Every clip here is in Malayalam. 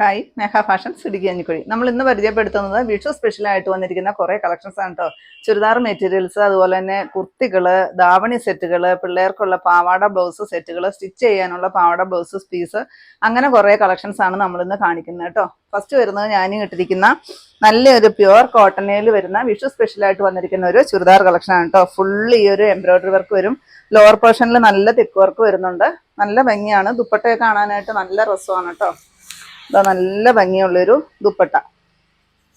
ഹായ് മേഘ ഫാഷൻസ് ഇടുക്കി അഞ്ഞിക്കുഴി. നമ്മൾ ഇന്ന് പരിചയപ്പെടുത്തുന്നത് വിഷു സ്പെഷ്യലായിട്ട് വന്നിരിക്കുന്ന കുറേ കളക്ഷൻസ് ആണ് കേട്ടോ. ചുരിദാർ മെറ്റീരിയൽസ്, അതുപോലെ തന്നെ കുർത്തികൾ, ദാവണി സെറ്റുകൾ, പിള്ളേർക്കുള്ള പാവാട ബ്ലൗസ് സെറ്റുകൾ, സ്റ്റിച്ച് ചെയ്യാനുള്ള പാവാട ബ്ലൗസ് പീസ്, അങ്ങനെ കുറേ കളക്ഷൻസ് ആണ് നമ്മളിന്ന് കാണിക്കുന്നത് കേട്ടോ. ഫസ്റ്റ് വരുന്നത് ഞാൻ ഇട്ടിരിക്കുന്ന നല്ലൊരു പ്യുവർ കോട്ടണിൽ വരുന്ന വിഷു സ്പെഷ്യലായിട്ട് വന്നിരിക്കുന്ന ഒരു ചുരിദാർ കളക്ഷൻ ആണ് കേട്ടോ. ഫുള്ള് ഈ ഒരു എംബ്രോയിഡറി വർക്ക് വരും. ലോവർ പോർഷനിൽ നല്ല തിക്ക് വർക്ക് വരുന്നുണ്ട്. നല്ല ഭംഗിയാണ്. ദുപ്പട്ടയെ കാണാനായിട്ട് നല്ല രസമാണ് കേട്ടോ. ഇതാ നല്ല ഭംഗിയുള്ളൊരു ദുപ്പട്ട,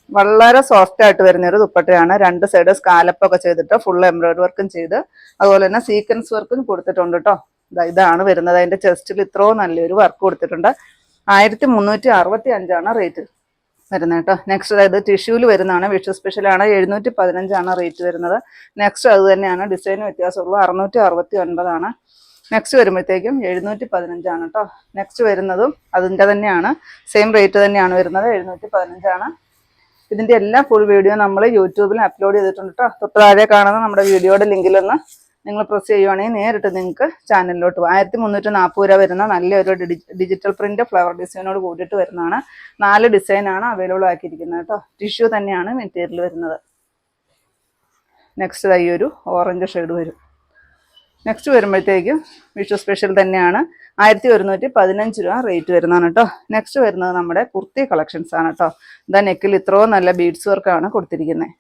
വളരെ സോഫ്റ്റ് ആയിട്ട് വരുന്നൊരു ദുപ്പട്ടയാണ്. രണ്ട് സൈഡ് സ്കാലപ്പൊക്കെ ചെയ്തിട്ട് ഫുൾ എംബ്രോയിഡറി വർക്കും ചെയ്ത് അതുപോലെ തന്നെ സീക്വൻസ് വർക്കും കൊടുത്തിട്ടുണ്ട് കേട്ടോ. ഇതാണ് വരുന്നത്. അതിന്റെ ചെസ്റ്റിൽ ഇത്രയും നല്ലൊരു വർക്ക് കൊടുത്തിട്ടുണ്ട്. 1365 റേറ്റ് വരുന്നത് കേട്ടോ. നെക്സ്റ്റ് അതായത് ടിഷ്യൂല് വരുന്നതാണ്. വിഷു സ്പെഷ്യലാണ്. 715 റേറ്റ് വരുന്നത്. നെക്സ്റ്റ് അത് തന്നെയാണ്, ഡിസൈൻ വ്യത്യാസമുള്ളൂ. 669. നെക്സ്റ്റ് വരുമ്പോഴത്തേക്കും 715 കേട്ടോ. നെക്സ്റ്റ് വരുന്നതും അതിൻ്റെ തന്നെയാണ്, സെയിം റേറ്റ് തന്നെയാണ് വരുന്നത്. 715. ഇതിൻ്റെ എല്ലാം ഫുൾ വീഡിയോ നമ്മൾ യൂട്യൂബിൽ അപ്ലോഡ് ചെയ്തിട്ടുണ്ട് കേട്ടോ. തൊട്ട് താഴെ കാണുന്ന നമ്മുടെ വീഡിയോയുടെ ലിങ്കിലൊന്ന് നിങ്ങൾ പ്രസ് ചെയ്യുവാണെങ്കിൽ നേരിട്ട് നിങ്ങൾക്ക് ചാനലിലോട്ട് പോകും. 1340 വരുന്ന നല്ലൊരു ഡിജിറ്റൽ പ്രിന്റ് ഫ്ലവർ ഡിസൈനോട് കൂടിയിട്ട് വരുന്നതാണ്. 4 ഡിസൈനാണ് അവൈലബിൾ ആക്കിയിരിക്കുന്നത് കേട്ടോ. ടിഷ്യൂ തന്നെയാണ് മെറ്റീരിയൽ വരുന്നത്. നെക്സ്റ്റ് ഈ ഒരു ഓറഞ്ച് ഷെയ്ഡ് വരും. നെക്സ്റ്റ് വരുമ്പോഴത്തേക്കും വിഷു സ്പെഷ്യൽ തന്നെയാണ്. 1115 റേറ്റ് വരുന്നതാണ് കേട്ടോ. നെക്സ്റ്റ് വരുന്നത് നമ്മുടെ കുർത്തി കളക്ഷൻസ് ആണ് കേട്ടോ. ഇതാ നെക്കിൽ ഇത്രയും നല്ല ബീഡ്സ് വർക്കാണ് കൊടുത്തിരിക്കുന്നത്.